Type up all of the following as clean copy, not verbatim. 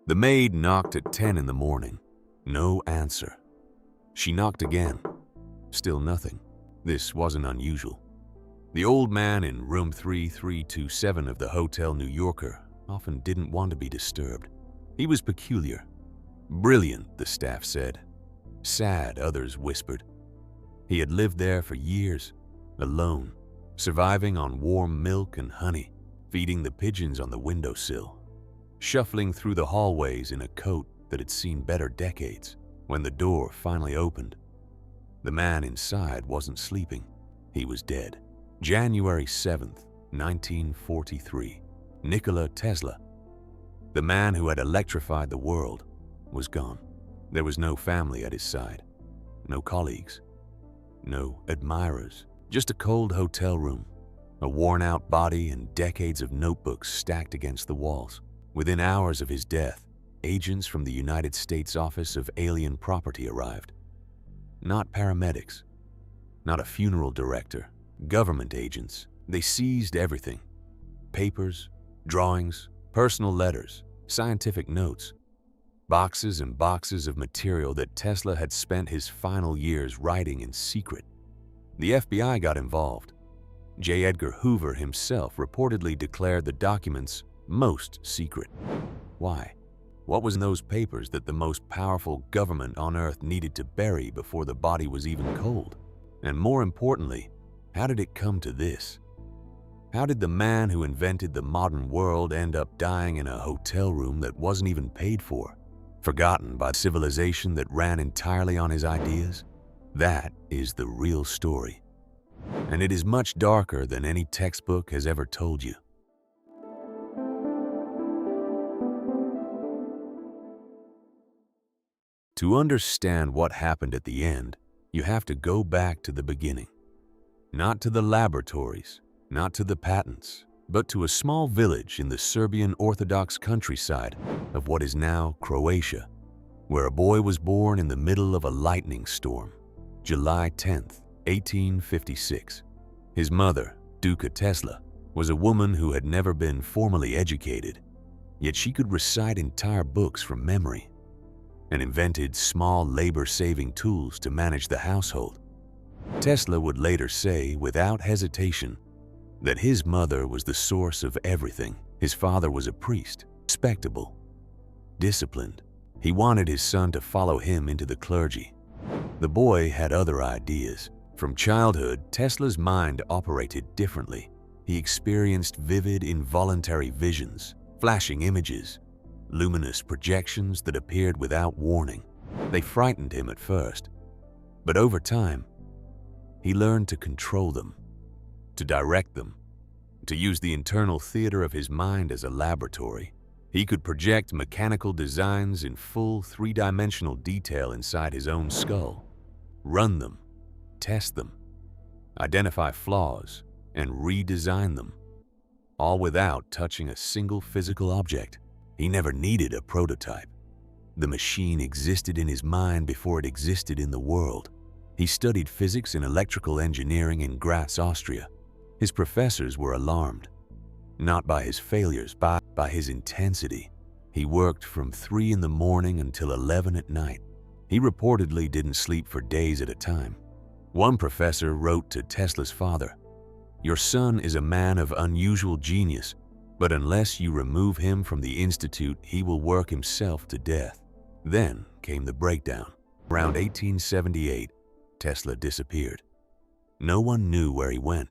The maid knocked at 10 in the morning. No answer. She knocked again. Still nothing. This wasn't unusual. The old man in room 3327 of the Hotel New Yorker often didn't want to be disturbed. He was peculiar. Brilliant, the staff said. Sad, others whispered. He had lived there for years, alone, surviving on warm milk and honey, feeding the pigeons on the windowsill, shuffling through the hallways in a coat that had seen better decades. When the door finally opened, the man inside wasn't sleeping. He was dead. January 7th, 1943. Nikola Tesla, the man who had electrified the world, was gone. There was no family at his side, no colleagues, no admirers, just a cold hotel room, a worn-out body and decades of notebooks stacked against the walls. Within hours of his death, agents from the United States Office of Alien Property arrived. Not paramedics, not a funeral director, government agents. They seized everything. Papers, drawings, personal letters, scientific notes, boxes and boxes of material that Tesla had spent his final years writing in secret. The FBI got involved. J. Edgar Hoover himself reportedly declared the documents most secret. Why? What was in those papers that the most powerful government on Earth needed to bury before the body was even cold? And more importantly, how did it come to this? How did the man who invented the modern world end up dying in a hotel room that wasn't even paid for, forgotten by civilization that ran entirely on his ideas? That is the real story. And it is much darker than any textbook has ever told you. To understand what happened at the end, you have to go back to the beginning. Not to the laboratories, not to the patents, but to a small village in the Serbian Orthodox countryside of what is now Croatia, where a boy was born in the middle of a lightning storm, July 10th, 1856. His mother, Duka Tesla, was a woman who had never been formally educated, yet she could recite entire books from memory and invented small labor-saving tools to manage the household. Tesla would later say, without hesitation, that his mother was the source of everything. His father was a priest, respectable, disciplined. He wanted his son to follow him into the clergy. The boy had other ideas. From childhood, Tesla's mind operated differently. He experienced vivid, involuntary visions, flashing images, luminous projections that appeared without warning. They frightened him at first, but over time, he learned to control them, to direct them, to use the internal theater of his mind as a laboratory. He could project mechanical designs in full three-dimensional detail inside his own skull, run them, test them, identify flaws, and redesign them, all without touching a single physical object. He never needed a prototype. The machine existed in his mind before it existed in the world. He studied physics and electrical engineering in Graz, Austria. His professors were alarmed, not by his failures, but by his intensity. He worked from 3 in the morning until 11 at night. He reportedly didn't sleep for days at a time. One professor wrote to Tesla's father, "Your son is a man of unusual genius, but unless you remove him from the institute, he will work himself to death." Then came the breakdown. Around 1878, Tesla disappeared. No one knew where he went.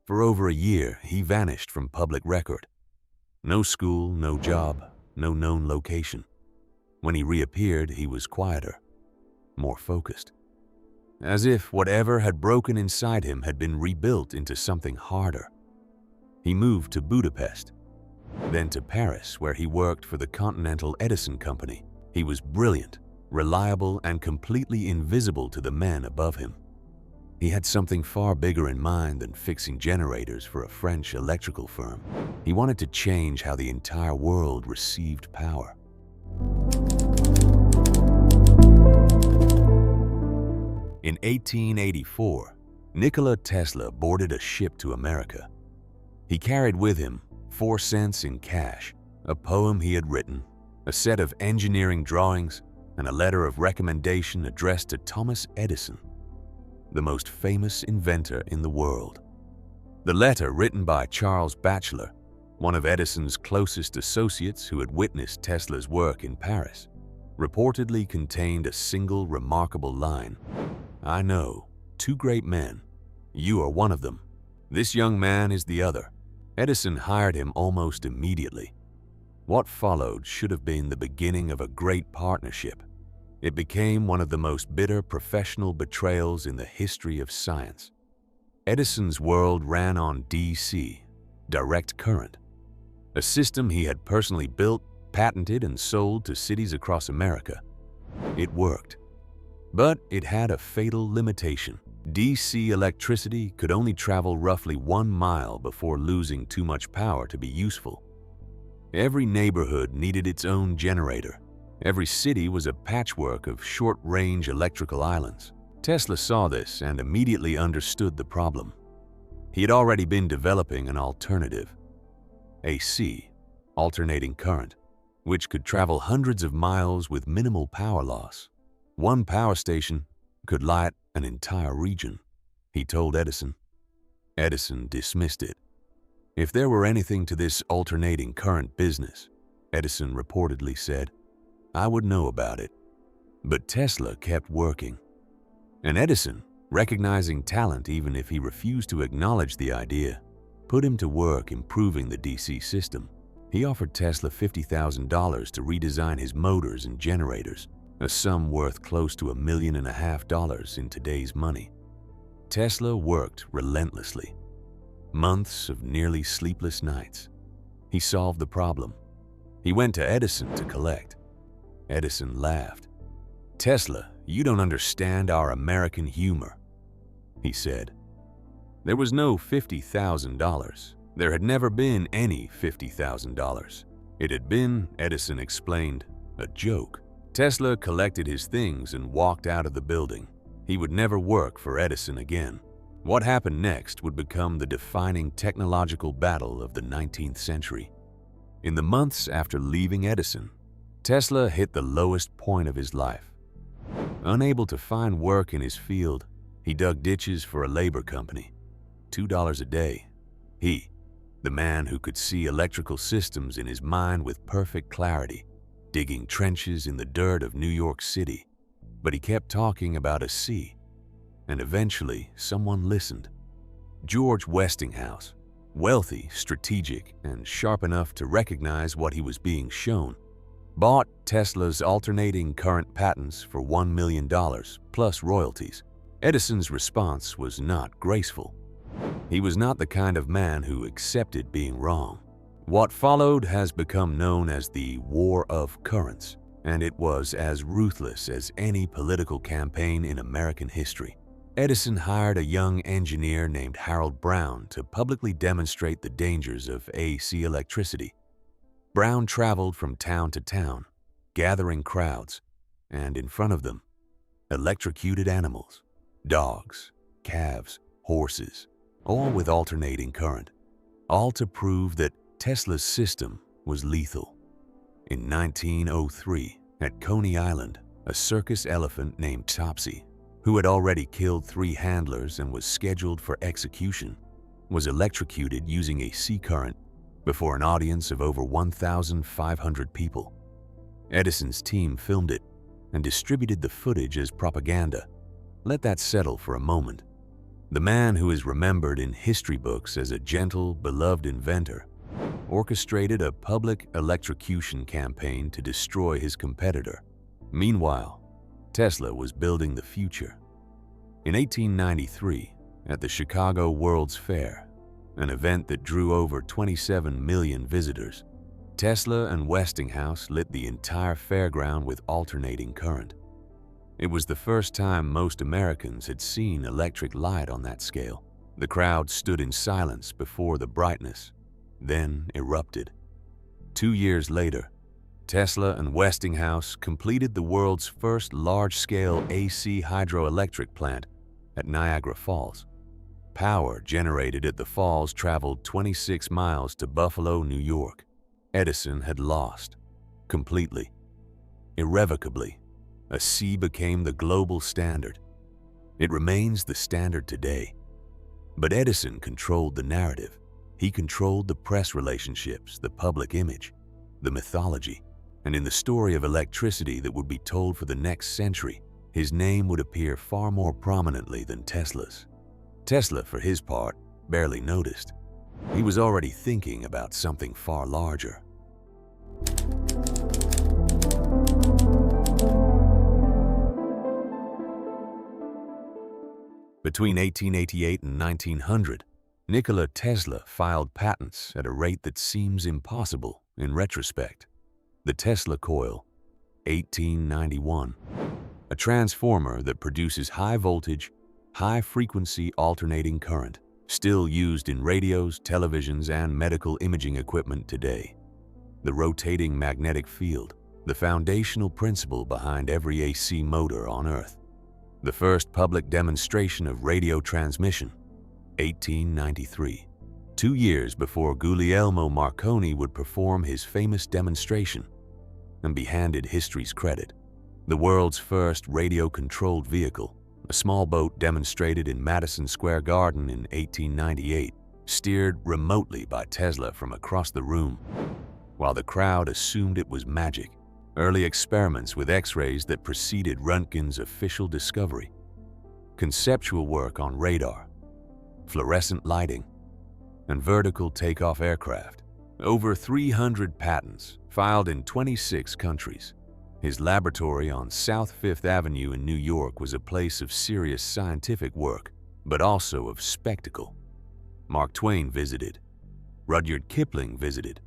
For over a year, he vanished from public record. No school, no job, no known location. When he reappeared, he was quieter, more focused. As if whatever had broken inside him had been rebuilt into something harder. He moved to Budapest, then to Paris, where he worked for the Continental Edison Company. He was brilliant, reliable, and completely invisible to the men above him. He had something far bigger in mind than fixing generators for a French electrical firm. He wanted to change how the entire world received power. In 1884, Nikola Tesla boarded a ship to America. He carried with him 4 cents in cash, a poem he had written, a set of engineering drawings, and a letter of recommendation addressed to Thomas Edison, the most famous inventor in the world. The letter, written by Charles Batchelor, one of Edison's closest associates who had witnessed Tesla's work in Paris, reportedly contained a single remarkable line: "I know two great men. You are one of them. This young man is the other." Edison hired him almost immediately. What followed should have been the beginning of a great partnership. It became one of the most bitter professional betrayals in the history of science. Edison's world ran on DC, direct current, a system he had personally built, patented, and sold to cities across America. It worked. But it had a fatal limitation. DC electricity could only travel roughly 1 mile before losing too much power to be useful. Every neighborhood needed its own generator. Every city was a patchwork of short-range electrical islands. Tesla saw this and immediately understood the problem. He had already been developing an alternative: AC, alternating current, which could travel hundreds of miles with minimal power loss. One power station could light an entire region, he told Edison. Edison dismissed it. "If there were anything to this alternating current business," Edison reportedly said, "I would know about it." But Tesla kept working. And Edison, recognizing talent even if he refused to acknowledge the idea, put him to work improving the DC system. He offered Tesla $50,000 to redesign his motors and generators, a sum worth close to $1.5 million in today's money. Tesla worked relentlessly. Months of nearly sleepless nights. He solved the problem. He went to Edison to collect. Edison laughed. "Tesla, you don't understand our American humor," he said. There was no $50,000. There had never been any $50,000. It had been, Edison explained, a joke. Tesla collected his things and walked out of the building. He would never work for Edison again. What happened next would become the defining technological battle of the 19th century. In the months after leaving Edison, Tesla hit the lowest point of his life. Unable to find work in his field, he dug ditches for a labor company. $2 a day. He, the man who could see electrical systems in his mind with perfect clarity, digging trenches in the dirt of New York City. But he kept talking about a sea, and eventually someone listened. George Westinghouse, wealthy, strategic, and sharp enough to recognize what he was being shown, bought Tesla's alternating current patents for $1 million plus royalties. Edison's response was not graceful. He was not the kind of man who accepted being wrong. What followed has become known as the War of Currents, and it was as ruthless as any political campaign in American history. Edison hired a young engineer named Harold Brown to publicly demonstrate the dangers of AC electricity. Brown traveled from town to town, gathering crowds, and in front of them, electrocuted animals, dogs, calves, horses, all with alternating current, all to prove that Tesla's system was lethal. In 1903, at Coney Island, a circus elephant named Topsy, who had already killed 3 handlers and was scheduled for execution, was electrocuted using AC current before an audience of over 1,500 people. Edison's team filmed it and distributed the footage as propaganda. Let that settle for a moment. The man who is remembered in history books as a gentle, beloved inventor orchestrated a public electrocution campaign to destroy his competitor. Meanwhile, Tesla was building the future. In 1893, at the Chicago World's Fair, an event that drew over 27 million visitors, Tesla and Westinghouse lit the entire fairground with alternating current. It was the first time most Americans had seen electric light on that scale. The crowd stood in silence before the brightness, then erupted. 2 years later, Tesla and Westinghouse completed the world's first large-scale AC hydroelectric plant at Niagara Falls. Power generated at the falls traveled 26 miles to Buffalo, New York. Edison had lost. Completely. Irrevocably, AC became the global standard. It remains the standard today. But Edison controlled the narrative. He controlled the press relationships, the public image, the mythology. And in the story of electricity that would be told for the next century, his name would appear far more prominently than Tesla's. Tesla, for his part, barely noticed. He was already thinking about something far larger. Between 1888 and 1900, Nikola Tesla filed patents at a rate that seems impossible in retrospect. The Tesla coil, 1891, a transformer that produces high-voltage, high-frequency alternating current, still used in radios, televisions, and medical imaging equipment today. The rotating magnetic field, the foundational principle behind every AC motor on Earth. The first public demonstration of radio transmission, 1893, 2 years before Guglielmo Marconi would perform his famous demonstration and be handed history's credit. The world's first radio-controlled vehicle, a small boat demonstrated in Madison Square Garden in 1898, steered remotely by Tesla from across the room. While the crowd assumed it was magic, early experiments with X-rays that preceded Röntgen's official discovery, conceptual work on radar, fluorescent lighting, and vertical takeoff aircraft. Over 300 patents filed in 26 countries. His laboratory on South Fifth Avenue in New York was a place of serious scientific work, but also of spectacle. Mark Twain visited. Rudyard Kipling visited.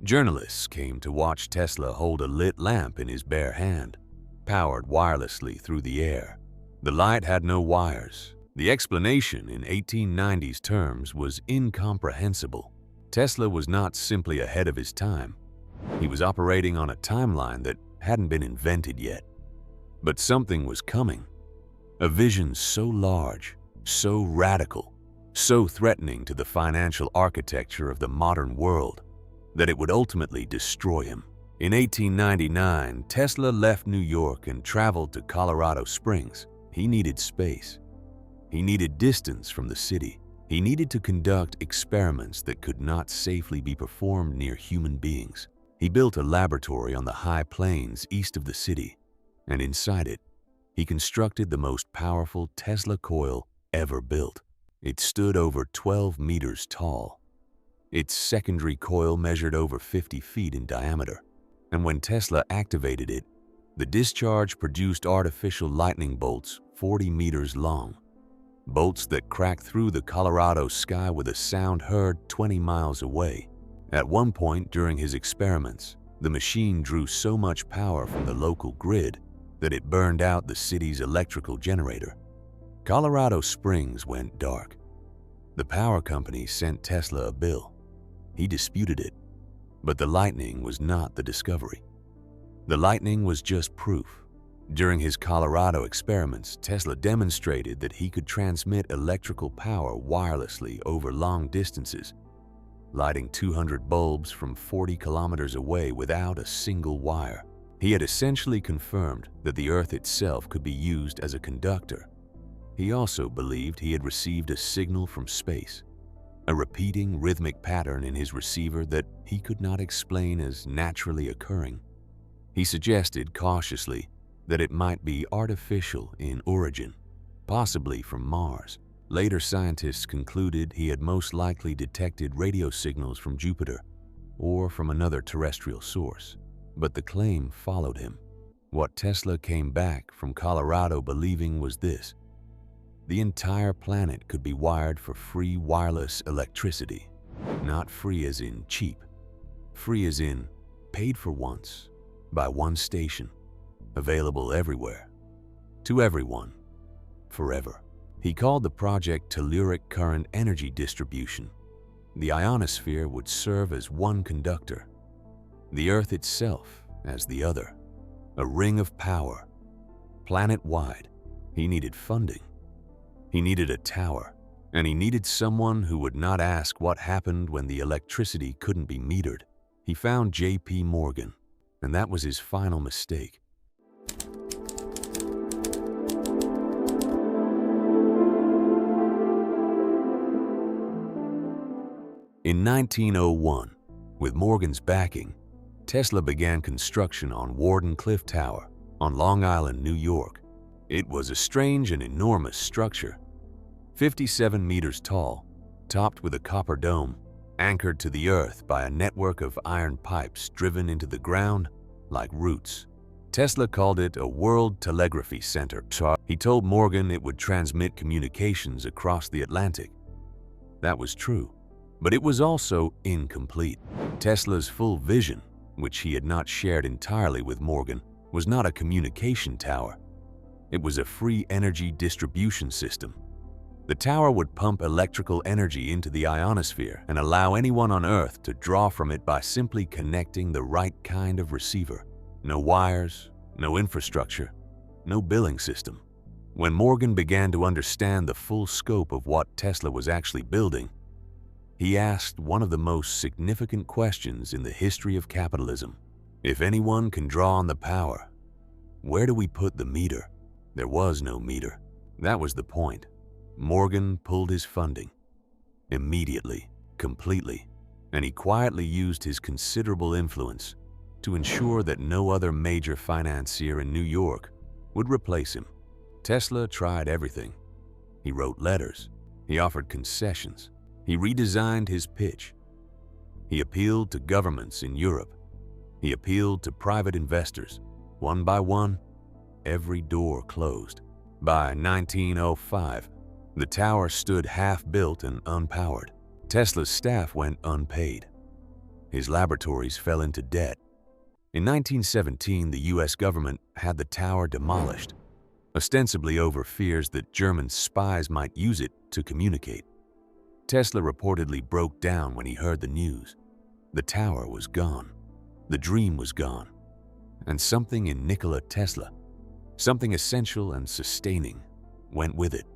Journalists came to watch Tesla hold a lit lamp in his bare hand, powered wirelessly through the air. The light had no wires. The explanation in 1890s terms was incomprehensible. Tesla was not simply ahead of his time. He was operating on a timeline that hadn't been invented yet. But something was coming. A vision so large, so radical, so threatening to the financial architecture of the modern world that it would ultimately destroy him. In 1899, Tesla left New York and traveled to Colorado Springs. He needed space. He needed distance from the city. He needed to conduct experiments that could not safely be performed near human beings. He built a laboratory on the high plains east of the city, and inside it, he constructed the most powerful Tesla coil ever built. It stood over 12 meters tall. Its secondary coil measured over 50 feet in diameter, and when Tesla activated it, the discharge produced artificial lightning bolts 40 meters long, bolts that cracked through the Colorado sky with a sound heard 20 miles away. At one point during his experiments, the machine drew so much power from the local grid that it burned out the city's electrical generator. Colorado Springs went dark. The power company sent Tesla a bill. He disputed it, but the lightning was not the discovery. The lightning was just proof. During his Colorado experiments, Tesla demonstrated that he could transmit electrical power wirelessly over long distances, lighting 200 bulbs from 40 kilometers away without a single wire. He had essentially confirmed that the Earth itself could be used as a conductor. He also believed he had received a signal from space, a repeating rhythmic pattern in his receiver that he could not explain as naturally occurring. He suggested cautiously that it might be artificial in origin, possibly from Mars. Later scientists concluded he had most likely detected radio signals from Jupiter or from another terrestrial source. But the claim followed him. What Tesla came back from Colorado believing was this: the entire planet could be wired for free wireless electricity. Not free as in cheap. Free as in paid for once, by one station, available everywhere, to everyone, forever. He called the project telluric current energy distribution. The ionosphere would serve as one conductor, the Earth itself as the other, a ring of power, planet-wide. He needed funding. He needed a tower, and he needed someone who would not ask what happened when the electricity couldn't be metered. He found J.P. Morgan, and that was his final mistake. In 1901, with Morgan's backing, Tesla began construction on Wardenclyffe Tower on Long Island, New York. It was a strange and enormous structure, 57 meters tall, topped with a copper dome, anchored to the earth by a network of iron pipes driven into the ground like roots. Tesla called it a World Telegraphy Center. He told Morgan it would transmit communications across the Atlantic. That was true, but it was also incomplete. Tesla's full vision, which he had not shared entirely with Morgan, was not a communication tower. It was a free energy distribution system. The tower would pump electrical energy into the ionosphere and allow anyone on Earth to draw from it by simply connecting the right kind of receiver. No wires, no infrastructure, no billing system. When Morgan began to understand the full scope of what Tesla was actually building, he asked one of the most significant questions in the history of capitalism. If anyone can draw on the power, where do we put the meter? There was no meter. That was the point. Morgan pulled his funding. Immediately, completely, and he quietly used his considerable influence to ensure that no other major financier in New York would replace him. Tesla tried everything. He wrote letters. He offered concessions. He redesigned his pitch. He appealed to governments in Europe. He appealed to private investors. One by one, every door closed. By 1905, the tower stood half-built and unpowered. Tesla's staff went unpaid. His laboratories fell into debt. In 1917, the US government had the tower demolished, ostensibly over fears that German spies might use it to communicate. Tesla reportedly broke down when he heard the news. The tower was gone. The dream was gone. And something in Nikola Tesla, something essential and sustaining, went with it.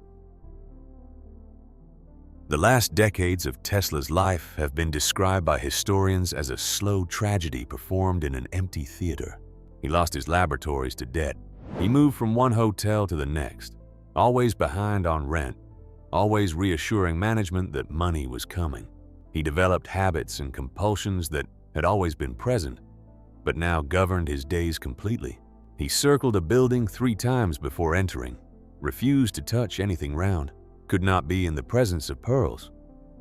The last decades of Tesla's life have been described by historians as a slow tragedy performed in an empty theater. He lost his laboratories to debt. He moved from one hotel to the next, always behind on rent, always reassuring management that money was coming. He developed habits and compulsions that had always been present, but now governed his days completely. He circled a building 3 times before entering, refused to touch anything round, could not be in the presence of pearls.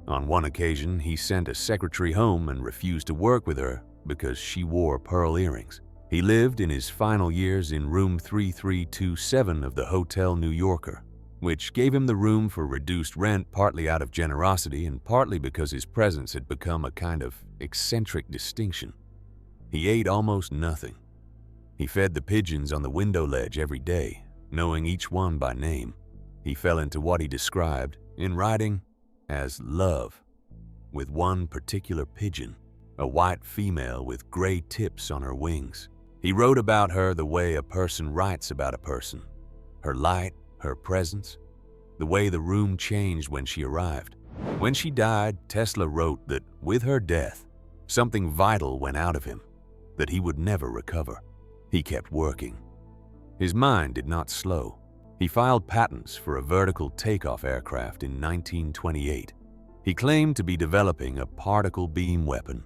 On one occasion, he sent a secretary home and refused to work with her because she wore pearl earrings. He lived in his final years in room 3327 of the Hotel New Yorker, which gave him the room for reduced rent partly out of generosity and partly because his presence had become a kind of eccentric distinction. He ate almost nothing. He fed the pigeons on the window ledge every day, knowing each one by name. He fell into what he described, in writing, as love, with one particular pigeon, a white female with gray tips on her wings. He wrote about her the way a person writes about a person, her light, her presence, the way the room changed when she arrived. When she died, Tesla wrote that with her death, something vital went out of him, that he would never recover. He kept working. His mind did not slow. He filed patents for a vertical takeoff aircraft in 1928. He claimed to be developing a particle beam weapon,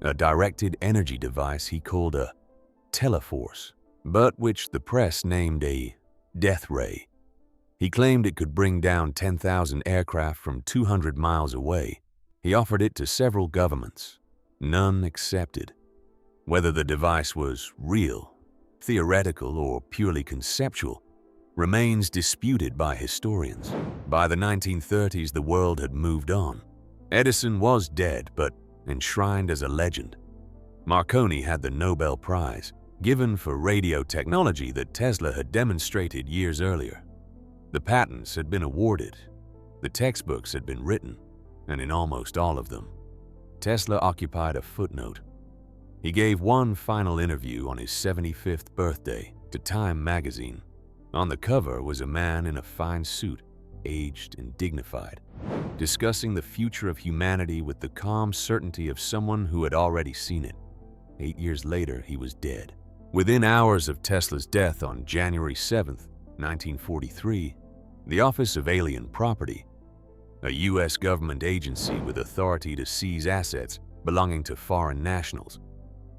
a directed energy device he called a teleforce, but which the press named a death ray. He claimed it could bring down 10,000 aircraft from 200 miles away. He offered it to several governments. None accepted. Whether the device was real, theoretical, or purely conceptual remains disputed by historians. By the 1930s, the world had moved on. Edison was dead, but enshrined as a legend. Marconi had the Nobel Prize, given for radio technology that Tesla had demonstrated years earlier. The patents had been awarded. The textbooks had been written, and in almost all of them, Tesla occupied a footnote. He gave one final interview on his 75th birthday to Time magazine. On the cover was a man in a fine suit, aged and dignified, discussing the future of humanity with the calm certainty of someone who had already seen it. 8 years later, he was dead. Within hours of Tesla's death on January 7, 1943, the Office of Alien Property, a U.S. government agency with authority to seize assets belonging to foreign nationals,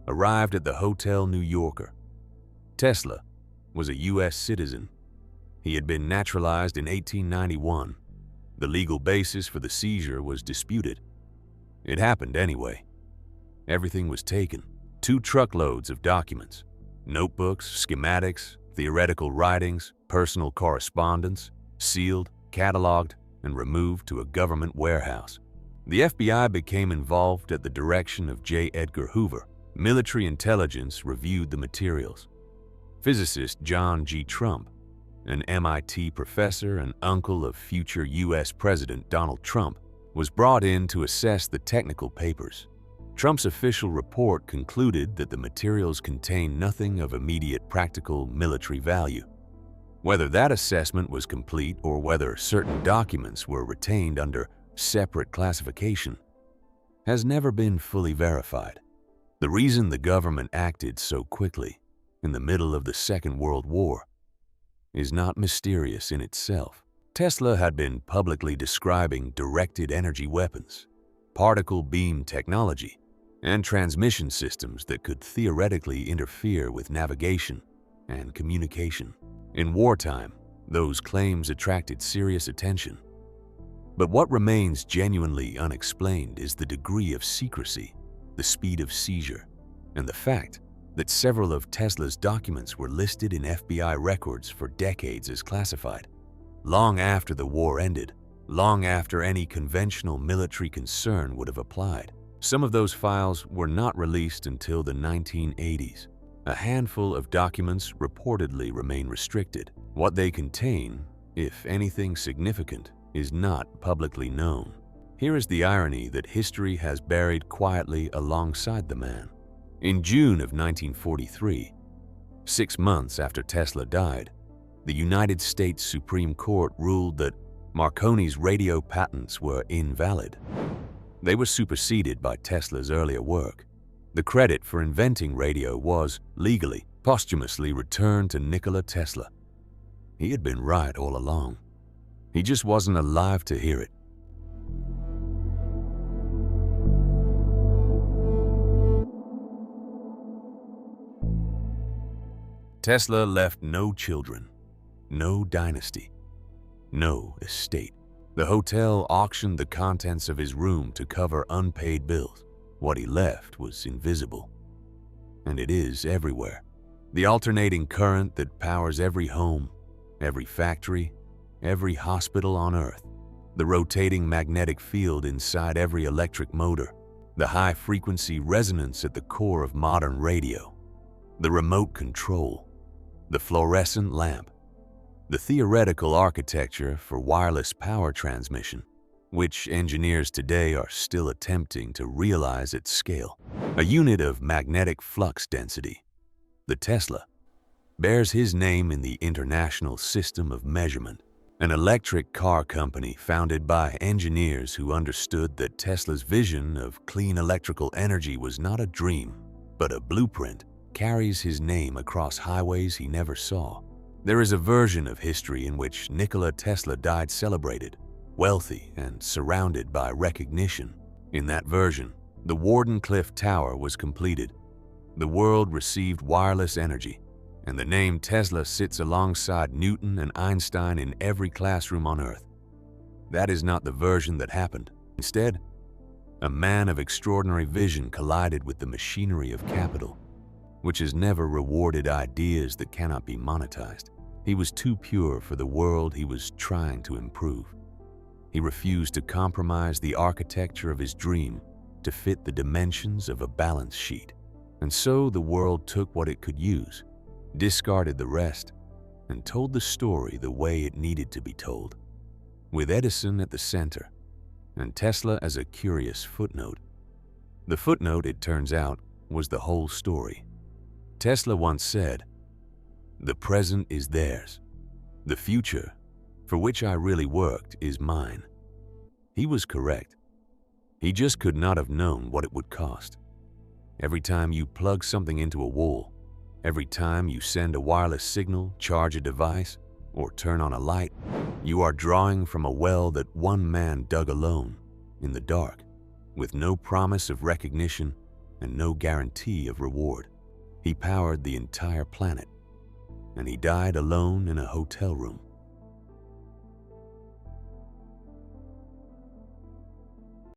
arrived at the Hotel New Yorker. Tesla was a U.S. citizen. He had been naturalized in 1891. The legal basis for the seizure was disputed. It happened anyway. Everything was taken. 2 truckloads of documents, notebooks, schematics, theoretical writings, personal correspondence, sealed, cataloged, and removed to a government warehouse. The FBI became involved at the direction of J. Edgar Hoover. Military intelligence reviewed the materials. Physicist John G. Trump, an MIT professor and uncle of future U.S. President Donald Trump, was brought in to assess the technical papers. Trump's official report concluded that the materials contained nothing of immediate practical military value. Whether that assessment was complete or whether certain documents were retained under separate classification has never been fully verified. The reason the government acted so quickly in the middle of the Second World War is not mysterious in itself. Tesla had been publicly describing directed energy weapons, particle beam technology, and transmission systems that could theoretically interfere with navigation and communication. In wartime, those claims attracted serious attention. But what remains genuinely unexplained is the degree of secrecy, the speed of seizure, and the fact that several of Tesla's documents were listed in FBI records for decades as classified. Long after the war ended, long after any conventional military concern would have applied, some of those files were not released until the 1980s. A handful of documents reportedly remain restricted. What they contain, if anything significant, is not publicly known. Here is the irony that history has buried quietly alongside the man. In June of 1943, 6 months after Tesla died, the United States Supreme Court ruled that Marconi's radio patents were invalid. They were superseded by Tesla's earlier work. The credit for inventing radio was, legally, posthumously returned to Nikola Tesla. He had been right all along. He just wasn't alive to hear it. Tesla left no children, no dynasty, no estate. The hotel auctioned the contents of his room to cover unpaid bills. What he left was invisible, and it is everywhere. The alternating current that powers every home, every factory, every hospital on Earth, the rotating magnetic field inside every electric motor, the high-frequency resonance at the core of modern radio, the remote control, the fluorescent lamp, the theoretical architecture for wireless power transmission, which engineers today are still attempting to realize at scale. A unit of magnetic flux density, the Tesla, bears his name in the International System of Measurement, an electric car company founded by engineers who understood that Tesla's vision of clean electrical energy was not a dream, but a blueprint, carries his name across highways he never saw. There is a version of history in which Nikola Tesla died celebrated, wealthy, and surrounded by recognition. In that version, the Wardenclyffe Tower was completed. The world received wireless energy, and the name Tesla sits alongside Newton and Einstein in every classroom on Earth. That is not the version that happened. Instead, a man of extraordinary vision collided with the machinery of capital, which has never rewarded ideas that cannot be monetized. He was too pure for the world he was trying to improve. He refused to compromise the architecture of his dream to fit the dimensions of a balance sheet. And so the world took what it could use, discarded the rest, and told the story the way it needed to be told, with Edison at the center and Tesla as a curious footnote. The footnote, it turns out, was the whole story. Tesla once said, "The present is theirs. The future, for which I really worked, is mine." He was correct. He just could not have known what it would cost. Every time you plug something into a wall, every time you send a wireless signal, charge a device, or turn on a light, you are drawing from a well that one man dug alone, in the dark, with no promise of recognition and no guarantee of reward. He powered the entire planet, and he died alone in a hotel room.